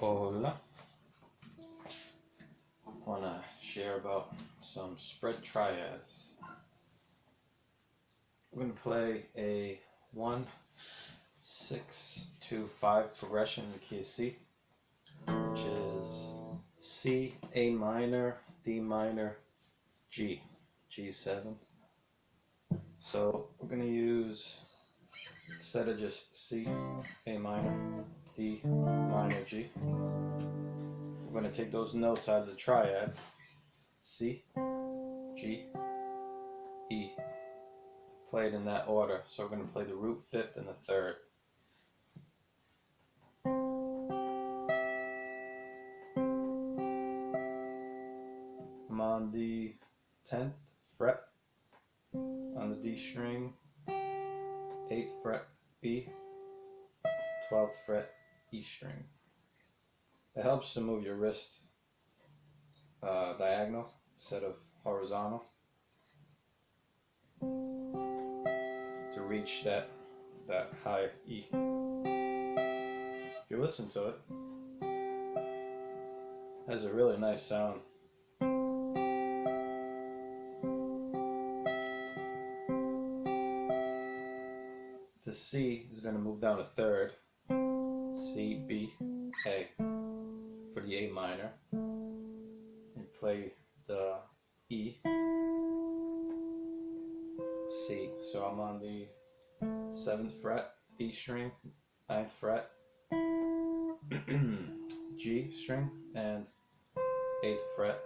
Hola. I want to share about some spread triads. We're going to play a 1, 6, 2, 5 progression in the key of C, which is C, A minor, D minor, G, G7. So we're going to use, instead of just C, A minor, D minor, G, we're going to take those notes out of the triad, C, G, E, play it in that order. So we're going to play the root fifth and the third. I'm on the 10th fret on the D string, 8th fret B, 12th fret E string. It helps to move your wrist diagonal instead of horizontal to reach that high E. If you listen to it, it has a really nice sound. The C is going to move down a third, C, B, A, for the A minor, and play the E, C. So I'm on the 7th fret, D string, 9th fret, G string, and 8th fret,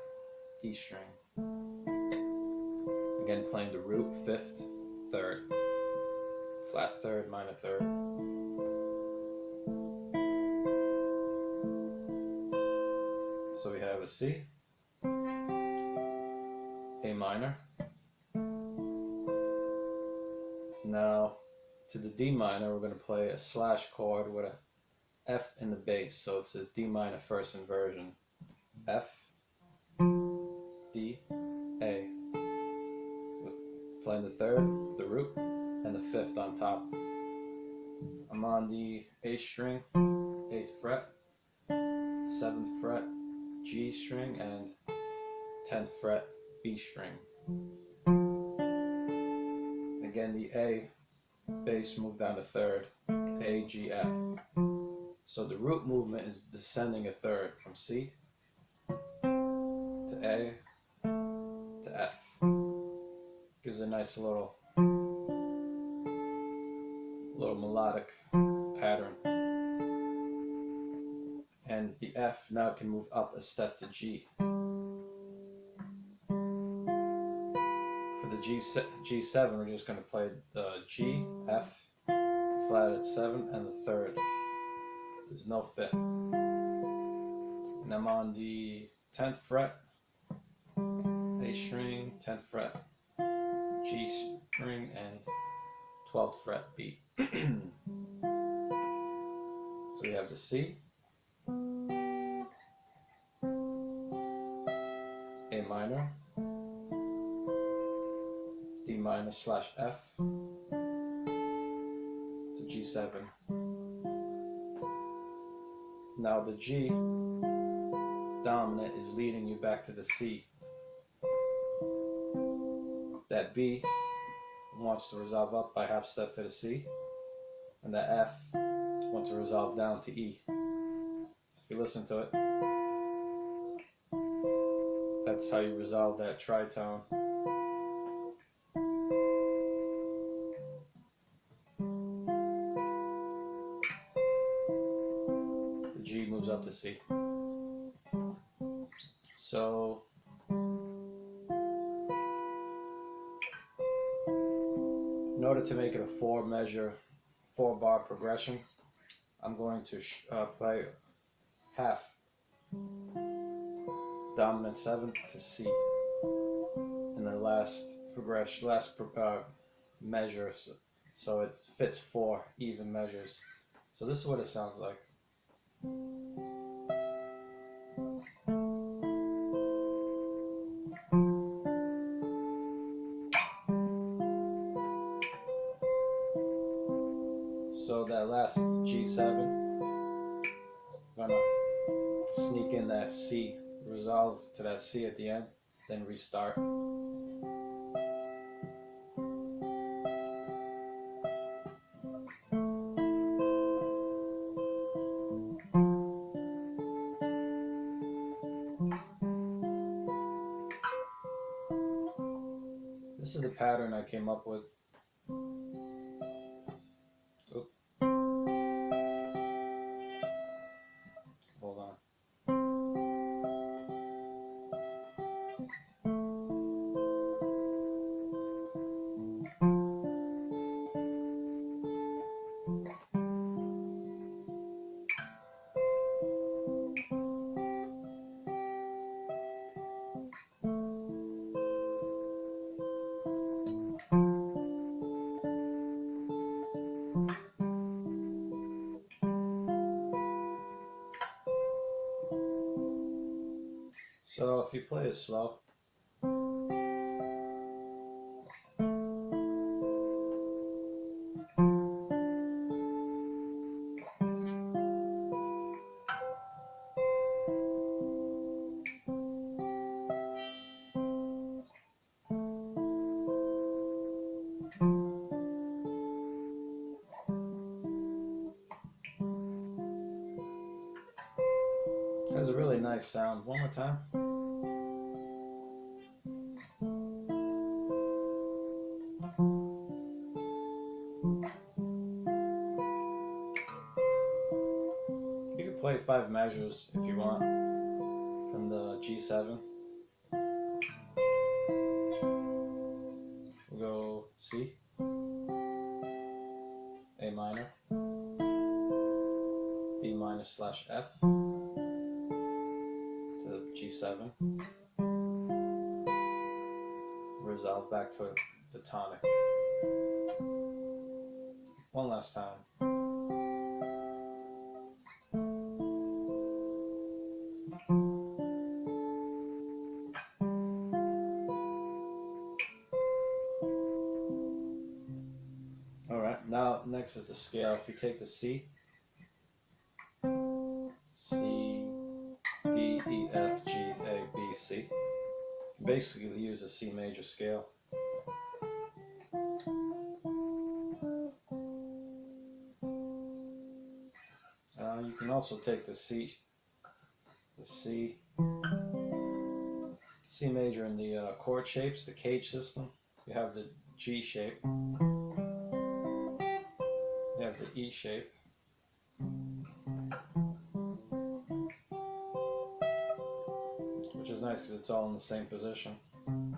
E string. Again, playing the root, 5th, 3rd, flat 3rd, minor 3rd. So we have a C, A minor. Now to the D minor, we're going to play a slash chord with a F in the bass. So it's a D minor first inversion. F, D, A. Playing the 3rd, the root, and the 5th on top. I'm on the A string, 8th fret, 7th fret, G string, and 10th fret, B string. Again, the A bass moved down to 3rd, A, G, F. So the root movement is descending a 3rd from C to A to F. Gives a nice little melodic pattern. And the F now can move up a step to G. For the G7, we're just going to play the G, F, flat at 7, and the 3rd. There's no 5th. And I'm on the 10th fret, A string, 10th fret, G string, and 12th fret B. So we have the C, A minor, D minor slash F to G7. Now the G dominant is leading you back to the C. That B wants to resolve up by half step to the C, and that F wants to resolve down to E. If you listen to it, that's how you resolve that tritone. The G moves up to C. So in order to make it a 4-bar progression, I'm going to play half dominant 7th to C in the last measure, so it fits 4 even measures. So this is what it sounds like. So that last G7, I'm gonna sneak in that C, resolve to that C at the end, then restart. This is the pattern I came up with. Oop. Hold on. So if you play it slow, it has a really nice sound. One more time. You can play 5 measures if you want from the G7. We'll go C, A minor, D minor / F to G7, resolve back to the tonic. One last time. Alright, now next is the scale. If you take the C, C, D, E, F, G, A, B, C, you basically use a C major scale. You can also take the C major in the chord shapes, the cage system. You have the G shape, you have the E shape, which is nice because it's all in the same position. You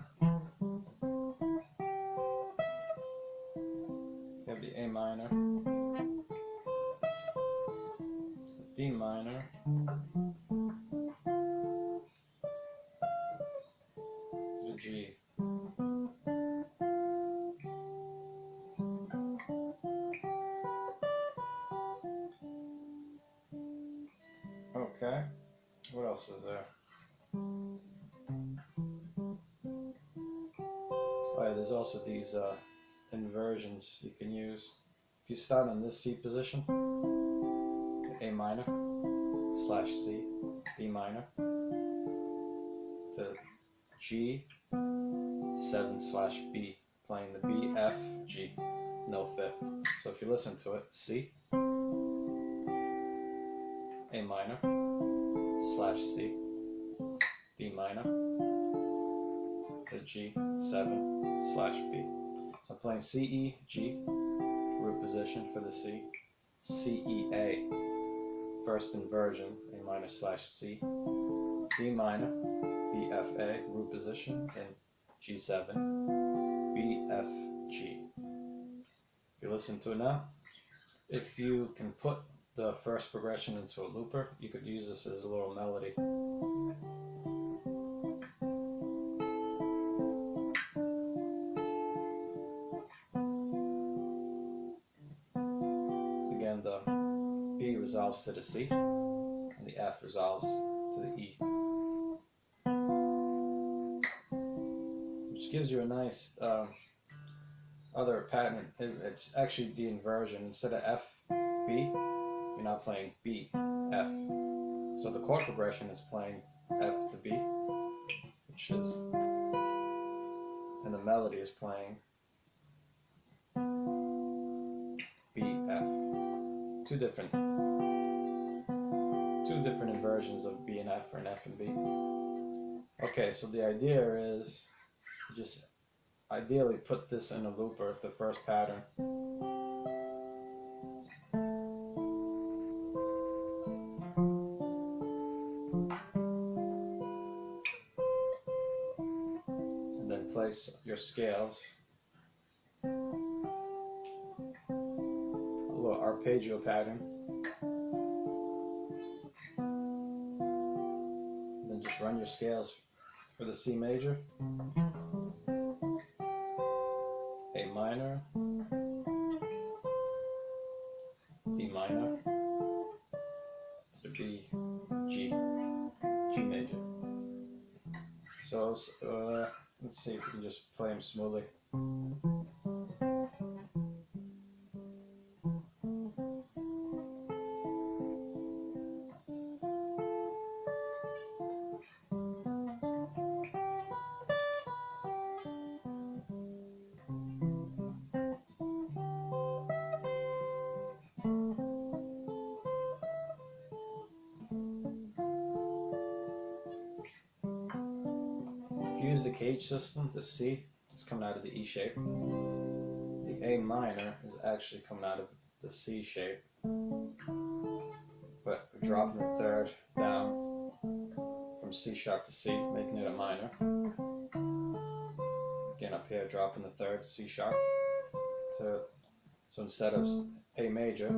have the A minor, the D minor, to the G. Okay, what else is there? Oh yeah, there's also these inversions you can use. If you start on this C position, A minor / C, D minor, to G, 7 / B, playing the B, F, G, no fifth. So if you listen to it, C, A minor / C, D minor, to G, 7 / B. So I'm playing C, E, G, root position for the C, C, E, A, first inversion, A minor / C, D minor, D, F, A, root position, and G7, B, F, G. If you listen to it now, if you can put the first progression into a looper, you could use this as a little melody. Again, the B resolves to the C, and the F resolves to the E, which gives you a nice other pattern. It's actually the inversion. Instead of F, B, you're now playing B, F, So the chord progression is playing F to B, which is, and the melody is playing B, F. Two different inversions of B and F, or an F and B. Okay, so the idea is just ideally put this in a looper, the first pattern. And then place your scales. A little arpeggio pattern. And then just run your scales for the C major, A minor, D minor, to B, G major. So let's see if we can just play them smoothly. If you use the cage system, the C is coming out of the E shape. The A minor is actually coming out of the C shape, but we're dropping the third down from C sharp to C, making it a minor. Again, up here, dropping the third, C sharp. So instead of A major,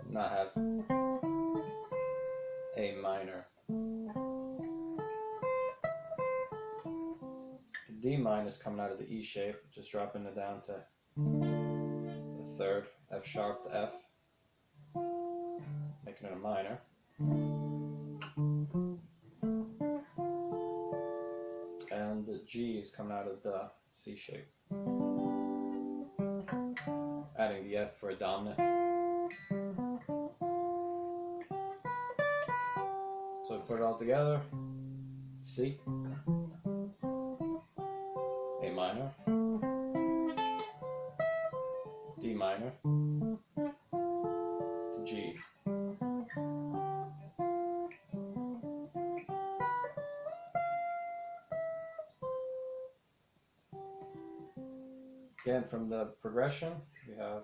now have A minor. The D minor is coming out of the E shape, just dropping it down to the third, F sharp to F, making it a minor. And the G is coming out of the C shape, adding the F for a dominant. So we put it all together: C, A minor, D minor, to G. Again, from the progression, we have